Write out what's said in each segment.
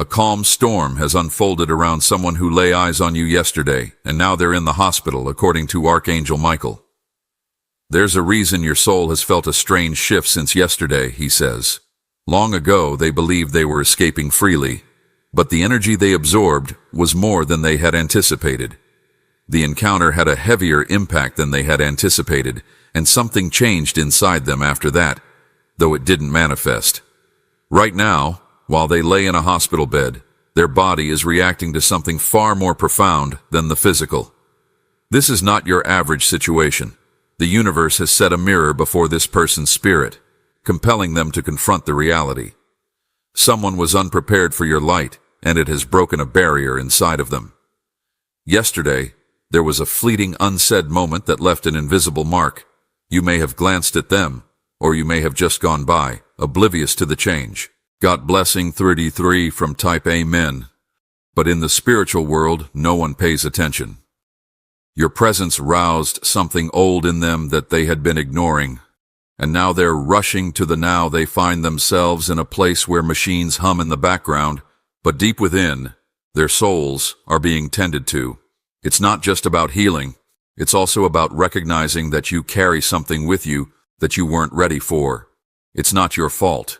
A calm storm has unfolded around someone who lay eyes on you yesterday, and now they're in the hospital, according to Archangel Michael. There's a reason your soul has felt a strange shift since yesterday, he says. Long ago, they believed they were escaping freely, but the energy they absorbed was more than they had anticipated. The encounter had a heavier impact than they had anticipated, and something changed inside them after that, though it didn't manifest. Right now, while they lay in a hospital bed, their body is reacting to something far more profound than the physical. This is not your average situation. The universe has set a mirror before this person's spirit, compelling them to confront the reality. Someone was unprepared for your light, and it has broken a barrier inside of them. Yesterday, there was a fleeting unsaid moment that left an invisible mark. You may have glanced at them, or you may have just gone by, oblivious to the change. Got blessing 33 from type Amen. But in the spiritual world, no one pays attention. Your presence roused something old in them that they had been ignoring, and now they're rushing to the now. They find themselves in a place where machines hum in the background, but deep within, their souls are being tended to. It's not just about healing, it's also about recognizing that you carry something with you that you weren't ready for. It's not your fault.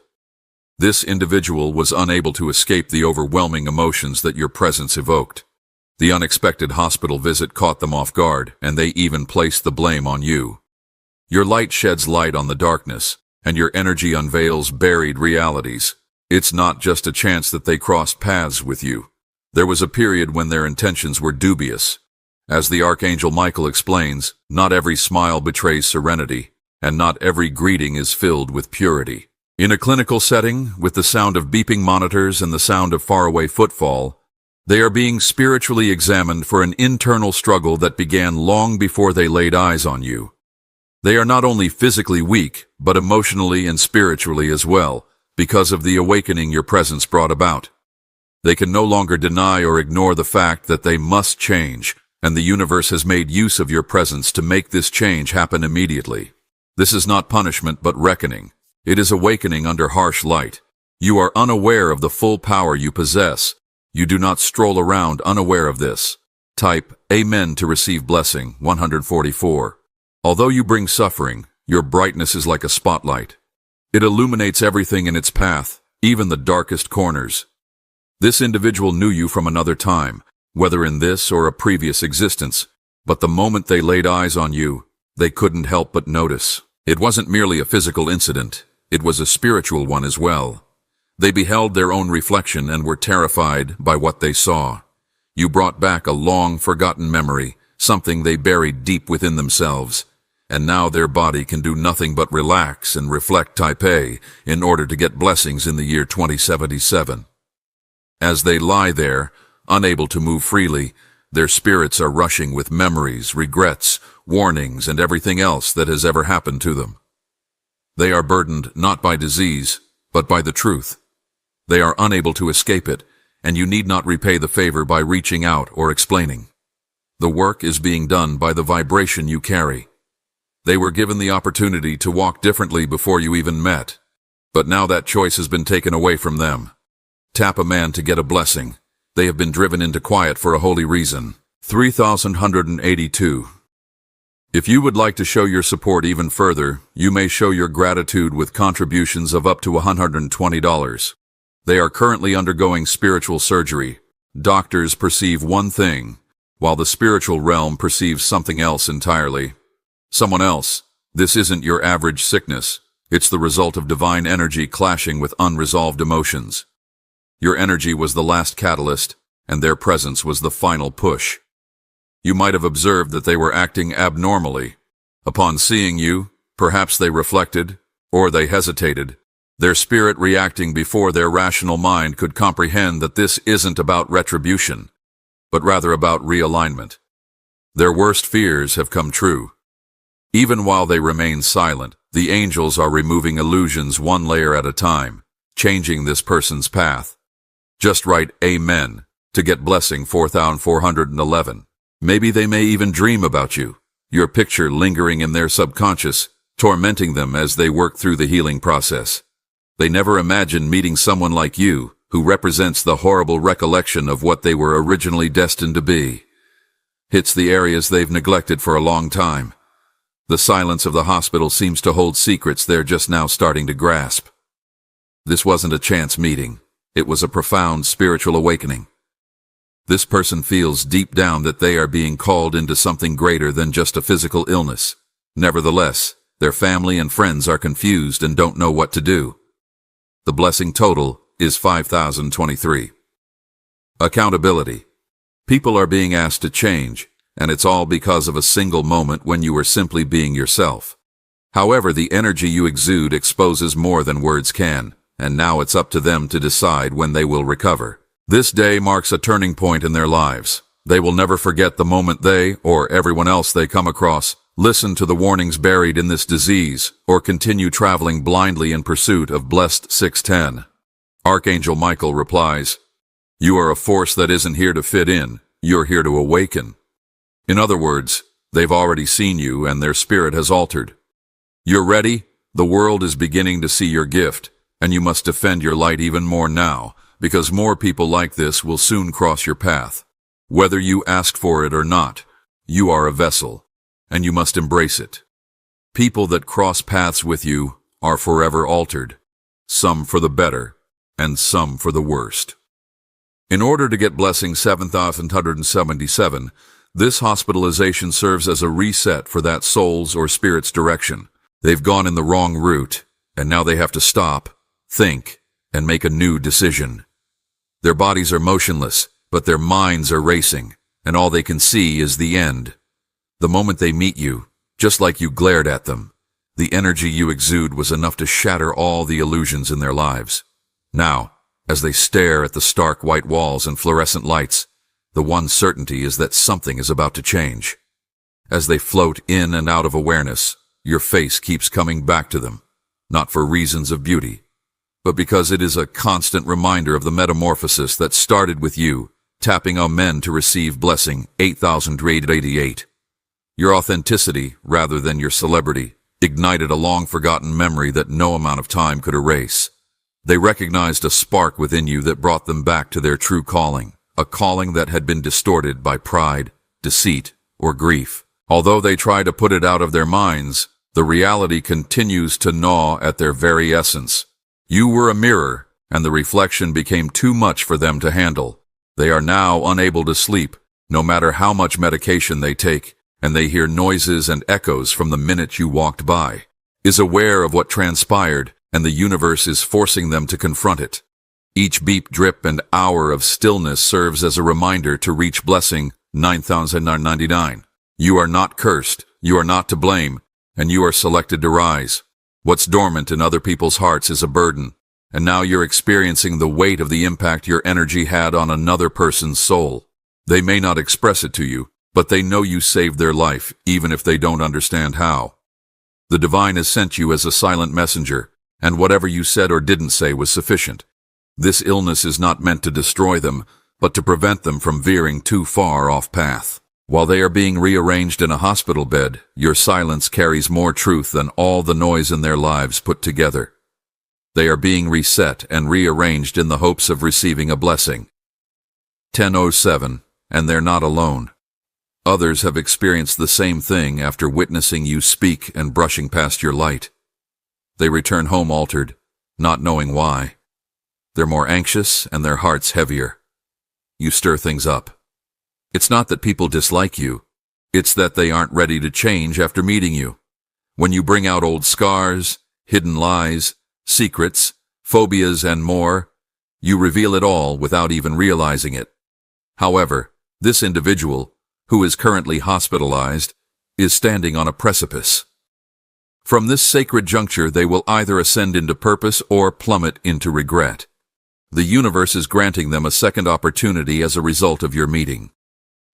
This individual was unable to escape the overwhelming emotions that your presence evoked. The unexpected hospital visit caught them off guard, and they even placed the blame on you. Your light sheds light on the darkness, and your energy unveils buried realities. It's not just a chance that they crossed paths with you. There was a period when their intentions were dubious. As the Archangel Michael explains, not every smile betrays serenity, and not every greeting is filled with purity. In a clinical setting, with the sound of beeping monitors and the sound of faraway footfall, they are being spiritually examined for an internal struggle that began long before they laid eyes on you. They are not only physically weak, but emotionally and spiritually as well, because of the awakening your presence brought about. They can no longer deny or ignore the fact that they must change, and the universe has made use of your presence to make this change happen immediately. This is not punishment but reckoning. It is awakening under harsh light. You are unaware of the full power you possess. You do not stroll around unaware of this. Type Amen to receive blessing 144. Although you bring suffering, your brightness is like a spotlight. It illuminates everything in its path, even the darkest corners. This individual knew you from another time, whether in this or a previous existence, but the moment they laid eyes on you, they couldn't help but notice. It wasn't merely a physical incident, it was a spiritual one as well. They beheld their own reflection and were terrified by what they saw. You brought back a long-forgotten memory, something they buried deep within themselves, and now their body can do nothing but relax and reflect Type A in order to get blessings in the year 2077. As they lie there, unable to move freely, their spirits are rushing with memories, regrets, warnings, and everything else that has ever happened to them. They are burdened not by disease, but by the truth. They are unable to escape it, and you need not repay the favor by reaching out or explaining. The work is being done by the vibration you carry. They were given the opportunity to walk differently before you even met, but now that choice has been taken away from them. Tap a man to get a blessing. They have been driven into quiet for a holy reason. 3182. If you would like to show your support even further, you may show your gratitude with contributions of up to $120. They are currently undergoing spiritual surgery. Doctors perceive one thing, while the spiritual realm perceives something else entirely. Someone else, this isn't your average sickness. It's the result of divine energy clashing with unresolved emotions. Your energy was the last catalyst, and their presence was the final push. You might have observed that they were acting abnormally. Upon seeing you, perhaps they reflected, or they hesitated, their spirit reacting before their rational mind could comprehend that this isn't about retribution, but rather about realignment. Their worst fears have come true. Even while they remain silent, the angels are removing illusions one layer at a time, changing this person's path. Just write Amen to get blessing 4411. Maybe they may even dream about you, your picture lingering in their subconscious, tormenting them as they work through the healing process. They never imagined meeting someone like you, who represents the horrible recollection of what they were originally destined to be. Hits the areas they've neglected for a long time. The silence of the hospital seems to hold secrets they're just now starting to grasp. This wasn't a chance meeting. It was a profound spiritual awakening. This person feels deep down that they are being called into something greater than just a physical illness. Nevertheless, their family and friends are confused and don't know what to do. The blessing total is 5,023. Accountability. People are being asked to change, and it's all because of a single moment when you were simply being yourself. However, the energy you exude exposes more than words can, and now it's up to them to decide when they will recover. This day marks a turning point in their lives. They will never forget the moment they, or everyone else they come across, listen to the warnings buried in this disease, or continue traveling blindly in pursuit of blessed 610. Archangel Michael replies, "You are a force that isn't here to fit in, you're here to awaken." In other words, they've already seen you and their spirit has altered. You're ready, the world is beginning to see your gift, and you must defend your light even more now, because more people like this will soon cross your path. Whether you ask for it or not, you are a vessel, and you must embrace it. People that cross paths with you are forever altered, some for the better, and some for the worst. In order to get blessing 7,177, this hospitalization serves as a reset for that soul's or spirit's direction. They've gone in the wrong route, and now they have to stop, think, and make a new decision. Their bodies are motionless, but their minds are racing, and all they can see is the end. The moment they meet you, just like you glared at them, the energy you exude was enough to shatter all the illusions in their lives. Now, as they stare at the stark white walls and fluorescent lights, the one certainty is that something is about to change. As they float in and out of awareness, your face keeps coming back to them, not for reasons of beauty, but because it is a constant reminder of the metamorphosis that started with you, tapping Amen to receive blessing 8,388. Your authenticity, rather than your celebrity, ignited a long-forgotten memory that no amount of time could erase. They recognized a spark within you that brought them back to their true calling, a calling that had been distorted by pride, deceit, or grief. Although they try to put it out of their minds, the reality continues to gnaw at their very essence. You were a mirror, and the reflection became too much for them to handle. They are now unable to sleep, no matter how much medication they take, and they hear noises and echoes from the minute you walked by. Is aware of what transpired, and the universe is forcing them to confront it. Each beep, drip, and hour of stillness serves as a reminder to reach blessing 9,999. You are not cursed, you are not to blame, and you are selected to rise. What's dormant in other people's hearts is a burden, and now you're experiencing the weight of the impact your energy had on another person's soul. They may not express it to you, but they know you saved their life, even if they don't understand how. The divine has sent you as a silent messenger, and whatever you said or didn't say was sufficient. This illness is not meant to destroy them, but to prevent them from veering too far off path. While they are being rearranged in a hospital bed, your silence carries more truth than all the noise in their lives put together. They are being reset and rearranged in the hopes of receiving a blessing. 10:07, and they're not alone. Others have experienced the same thing after witnessing you speak and brushing past your light. They return home altered, not knowing why. They're more anxious and their hearts heavier. You stir things up. It's not that people dislike you. It's that they aren't ready to change after meeting you. When you bring out old scars, hidden lies, secrets, phobias, and more, you reveal it all without even realizing it. However, this individual, who is currently hospitalized, is standing on a precipice. From this sacred juncture, they will either ascend into purpose or plummet into regret. The universe is granting them a second opportunity as a result of your meeting.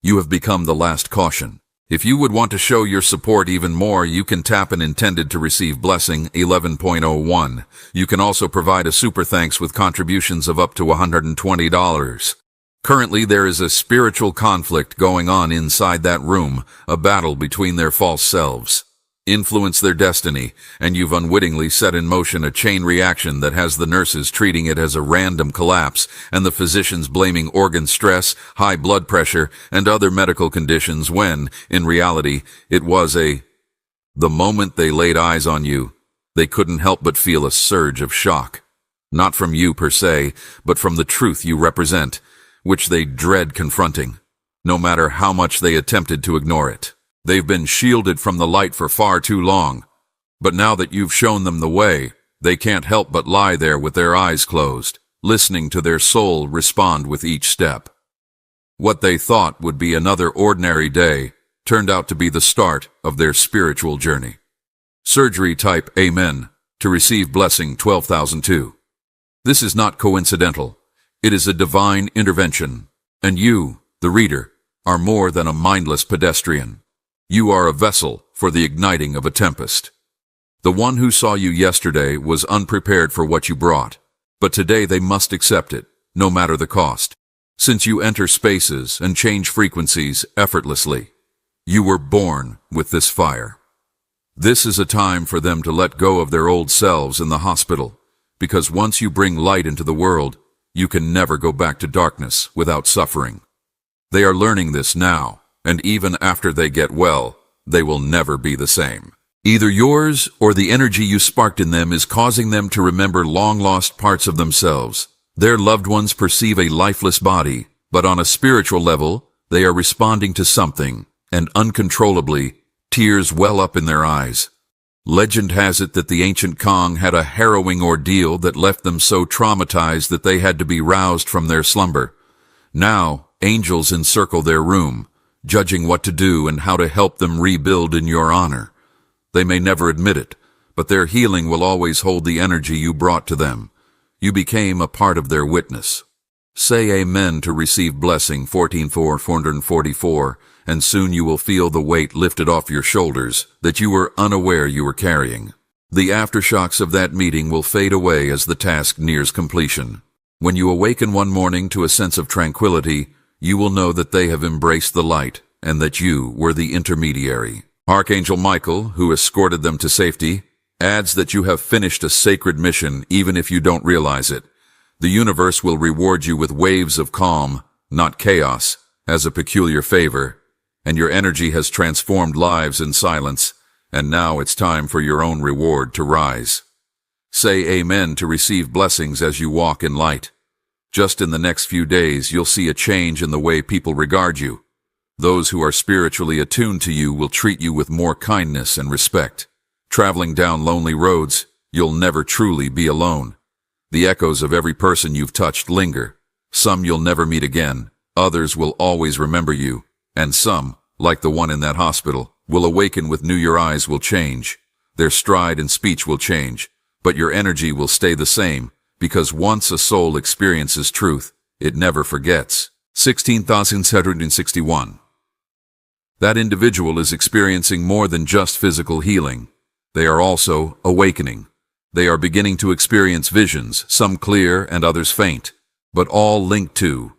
You have become the last caution. If you would want to show your support even more, you can tap an intended to receive blessing 11.01. You can also provide a super thanks with contributions of up to $120. Currently, there is a spiritual conflict going on inside that room, a battle between their false selves. influence their destiny, and you've unwittingly set in motion a chain reaction that has the nurses treating it as a random collapse and the physicians blaming organ stress, high blood pressure, and other medical conditions when, in reality, it was the moment they laid eyes on you, they couldn't help but feel a surge of shock. Not from you per se, but from the truth you represent, which they dread confronting, no matter how much they attempted to ignore it. They've been shielded from the light for far too long, but now that you've shown them the way, they can't help but lie there with their eyes closed, listening to their soul respond with each step. What they thought would be another ordinary day turned out to be the start of their spiritual journey. Surgery type Amen to receive blessing 12,002. This is not coincidental. It is a divine intervention, and you, the reader, are more than a mindless pedestrian. You are a vessel for the igniting of a tempest. The one who saw you yesterday was unprepared for what you brought, but today they must accept it, no matter the cost. Since you enter spaces and change frequencies effortlessly, you were born with this fire. This is a time for them to let go of their old selves in the hospital, because once you bring light into the world, you can never go back to darkness without suffering. They are learning this now, and even after they get well, they will never be the same. Either yours or the energy you sparked in them is causing them to remember long-lost parts of themselves. Their loved ones perceive a lifeless body, but on a spiritual level, they are responding to something, and uncontrollably, tears well up in their eyes. Legend has it that the ancient Kong had a harrowing ordeal that left them so traumatized that they had to be roused from their slumber. Now, angels encircle their room, judging what to do and how to help them rebuild in your honor. They may never admit it, but their healing will always hold the energy you brought to them. You became a part of their witness. Say Amen to receive blessing 14,444, and soon you will feel the weight lifted off your shoulders that you were unaware you were carrying. The aftershocks of that meeting will fade away as the task nears completion. When you awaken one morning to a sense of tranquility, you will know that they have embraced the light and that you were the intermediary. Archangel Michael, who escorted them to safety, adds that you have finished a sacred mission even if you don't realize it. The universe will reward you with waves of calm, not chaos, as a peculiar favor, and your energy has transformed lives in silence, and now it's time for your own reward to rise. Say Amen to receive blessings as you walk in light. Just in the next few days, you'll see a change in the way people regard you. Those who are spiritually attuned to you will treat you with more kindness and respect. Traveling down lonely roads, you'll never truly be alone. The echoes of every person you've touched linger. Some you'll never meet again, others will always remember you, and some, like the one in that hospital, will awaken with new. Your eyes will change. Their stride and speech will change, but your energy will stay the same, because once a soul experiences truth, it never forgets. 16,761. That individual is experiencing more than just physical healing. They are also awakening. They are beginning to experience visions, some clear and others faint, but all linked to.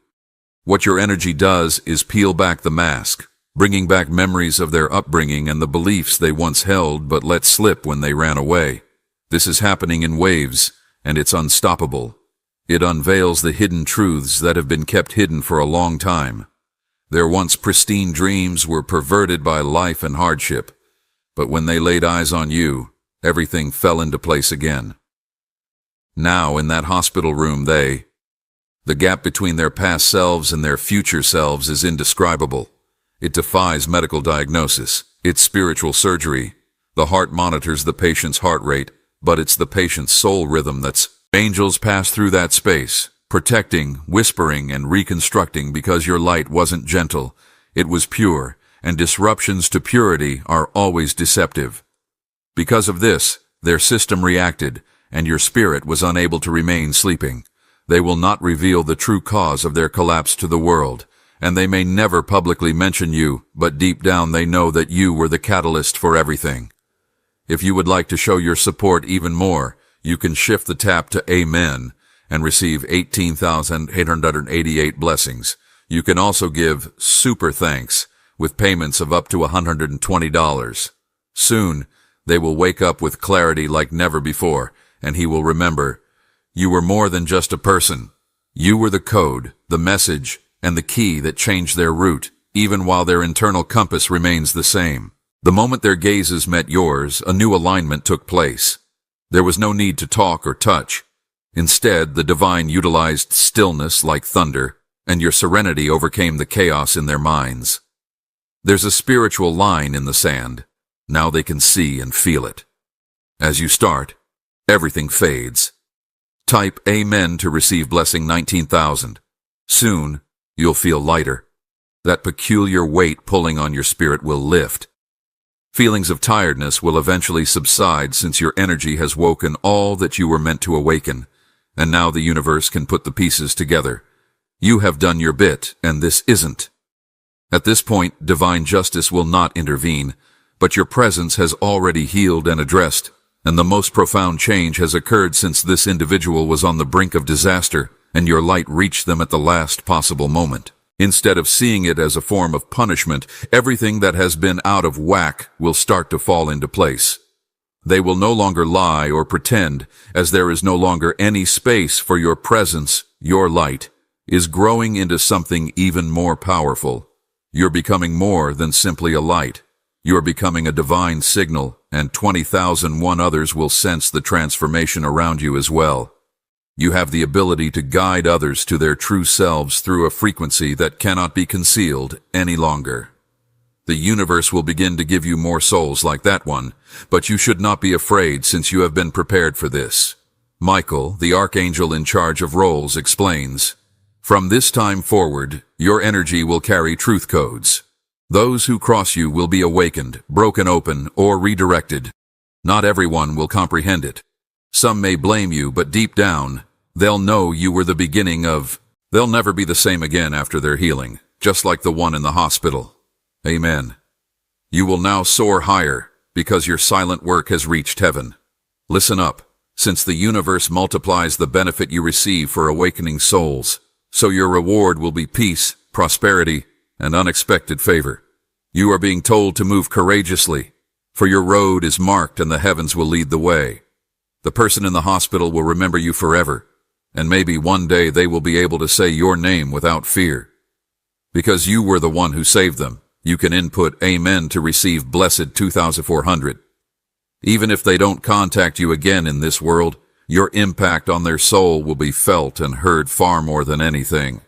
What your energy does is peel back the mask, bringing back memories of their upbringing and the beliefs they once held but let slip when they ran away. This is happening in waves, and it's unstoppable. It unveils the hidden truths that have been kept hidden for a long time. Their once pristine dreams were perverted by life and hardship, but when they laid eyes on you, everything fell into place again. Now, in that hospital room, the gap between their past selves and their future selves is indescribable. It defies medical diagnosis. It's spiritual surgery. The heart monitors the patient's heart rate, but it's the patient's soul rhythm that's. Angels pass through that space, protecting, whispering, and reconstructing because your light wasn't gentle. It was pure, and disruptions to purity are always deceptive. Because of this, their system reacted, and your spirit was unable to remain sleeping. They will not reveal the true cause of their collapse to the world, and they may never publicly mention you, but deep down they know that you were the catalyst for everything. If you would like to show your support even more, you can shift the tap to Amen and receive 18,888 blessings. You can also give super thanks with payments of up to $120. Soon, They will wake up with clarity like never before, and he will remember, you were more than just a person. You were the code, the message, and the key that changed their route, even while their internal compass remains the same. The moment their gazes met yours, a new alignment took place. There was no need to talk or touch. Instead, the divine utilized stillness like thunder, and your serenity overcame the chaos in their minds. There's a spiritual line in the sand. Now they can see and feel it. As you start, everything fades. Type Amen to receive blessing 19,000. Soon, you'll feel lighter. That peculiar weight pulling on your spirit will lift. Feelings of tiredness will eventually subside since your energy has woken all that you were meant to awaken, and now the universe can put the pieces together. You have done your bit, and this isn't. At this point, divine justice will not intervene, but your presence has already healed and addressed, and the most profound change has occurred since this individual was on the brink of disaster, and your light reached them at the last possible moment. Instead of seeing it as a form of punishment, everything that has been out of whack will start to fall into place. They will no longer lie or pretend, as there is no longer any space for your presence. Your light is growing into something even more powerful. You're becoming more than simply a light. You're becoming a divine signal, and 20,001 others will sense the transformation around you as well. You have the ability to guide others to their true selves through a frequency that cannot be concealed any longer. The universe will begin to give you more souls like that one, but you should not be afraid since you have been prepared for this. Michael, the archangel in charge of roles, explains, from this time forward, your energy will carry truth codes. Those who cross you will be awakened, broken open, or redirected. Not everyone will comprehend it. Some may blame you, but deep down, they'll know you were the beginning of... They'll never be the same again after their healing, just like the one in the hospital. Amen. You will now soar higher, because your silent work has reached heaven. Listen up, since the universe multiplies the benefit you receive for awakening souls, so your reward will be peace, prosperity, and unexpected favor. You are being told to move courageously, for your road is marked and the heavens will lead the way. The person in the hospital will remember you forever, and maybe one day they will be able to say your name without fear. Because you were the one who saved them, you can input Amen to receive blessed 2,400. Even if they don't contact you again in this world, your impact on their soul will be felt and heard far more than anything.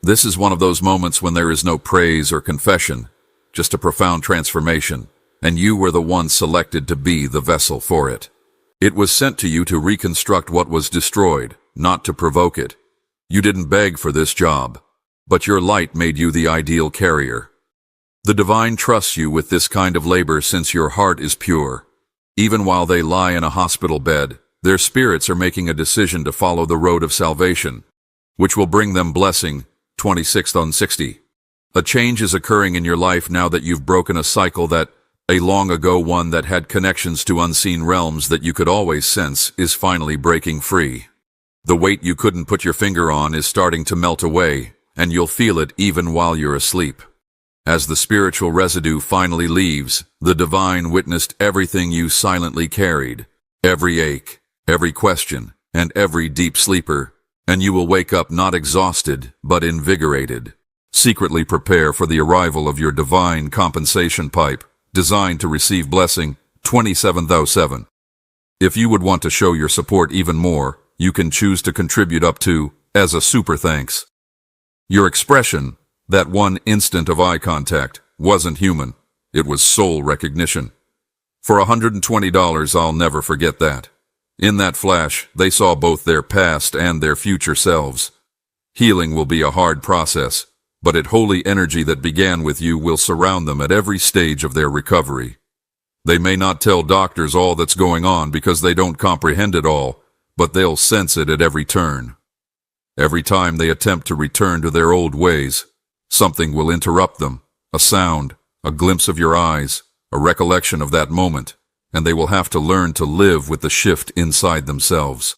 This is one of those moments when there is no praise or confession, just a profound transformation, and you were the one selected to be the vessel for it. It was sent to you to reconstruct what was destroyed, not to provoke it. You didn't beg for this job, but your light made you the ideal carrier. The divine trusts you with this kind of labor since your heart is pure. Even while they lie in a hospital bed, their spirits are making a decision to follow the road of salvation, which will bring them blessing. 26th on 60. A change is occurring in your life now that you've broken a cycle that, a long ago one that had connections to unseen realms that you could always sense, is finally breaking free. The weight you couldn't put your finger on is starting to melt away, and you'll feel it even while you're asleep. As the spiritual residue finally leaves, the divine witnessed everything you silently carried, every ache, every question, and every deep sleeper, and you will wake up not exhausted, but invigorated. Secretly prepare for the arrival of your divine compensation pipe, designed to receive blessing 27,007. If you would want to show your support even more, you can choose to contribute up to, as a super thanks. Your expression, that one instant of eye contact, wasn't human. It was soul recognition. For $120, I'll never forget that. In that flash, they saw both their past and their future selves. Healing will be a hard process, but its holy energy that began with you will surround them at every stage of their recovery. They may not tell doctors all that's going on because they don't comprehend it all, but they'll sense it at every turn. Every time they attempt to return to their old ways, something will interrupt them, a sound, a glimpse of your eyes, a recollection of that moment, and they will have to learn to live with the shift inside themselves.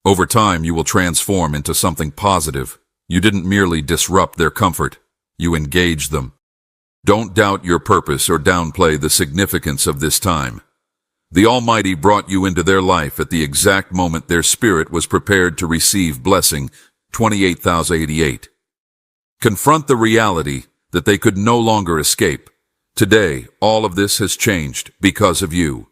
Over time, you will transform into something positive. You didn't merely disrupt their comfort, you engaged them. Don't doubt your purpose or downplay the significance of this time. The Almighty brought you into their life at the exact moment their spirit was prepared to receive blessing. 28,088. Confront the reality that they could no longer escape. Today, all of this has changed because of you.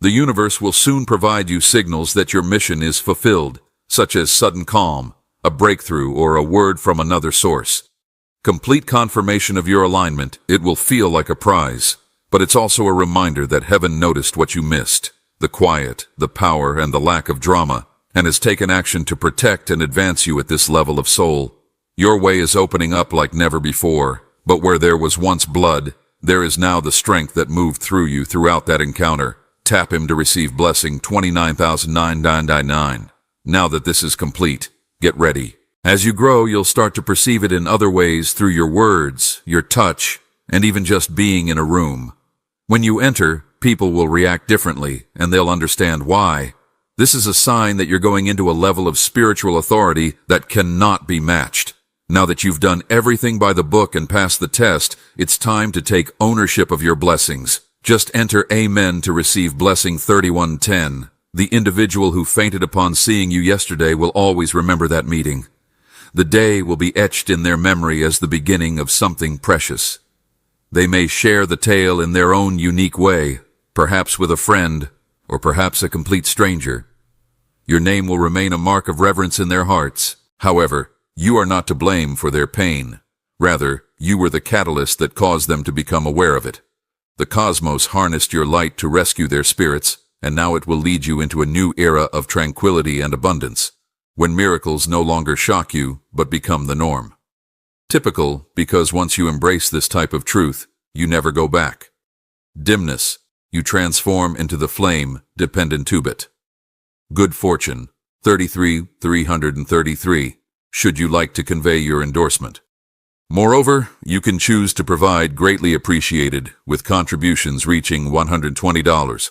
The universe will soon provide you signals that your mission is fulfilled, such as sudden calm, a breakthrough, or a word from another source. Complete confirmation of your alignment. It will feel like a prize, but it's also a reminder that heaven noticed what you missed, the quiet, the power, and the lack of drama, and has taken action to protect and advance you at this level of soul. Your way is opening up like never before, but where there was once blood, there is now the strength that moved through you throughout that encounter. Tap him to receive blessing. 29,999. Now that this is complete, get ready. As you grow, you'll start to perceive it in other ways through your words, your touch, and even just being in a room. When you enter, people will react differently, and they'll understand why. This is a sign that you're going into a level of spiritual authority that cannot be matched. Now that you've done everything by the book and passed the test, it's time to take ownership of your blessings. Just enter Amen to receive blessing. 3110. The individual who fainted upon seeing you yesterday will always remember that meeting. The day will be etched in their memory as the beginning of something precious. They may share the tale in their own unique way, perhaps with a friend, or perhaps a complete stranger. Your name will remain a mark of reverence in their hearts. However, you are not to blame for their pain. Rather, you were the catalyst that caused them to become aware of it. The cosmos harnessed your light to rescue their spirits, and now it will lead you into a new era of tranquility and abundance, when miracles no longer shock you, but become the norm. Typical, because once you embrace this type of truth, you never go back. Dimness, you transform into the flame, dependent to it. Good fortune, 33,333, should you like to convey your endorsement. Moreover, you can choose to provide greatly appreciated, with contributions reaching $120.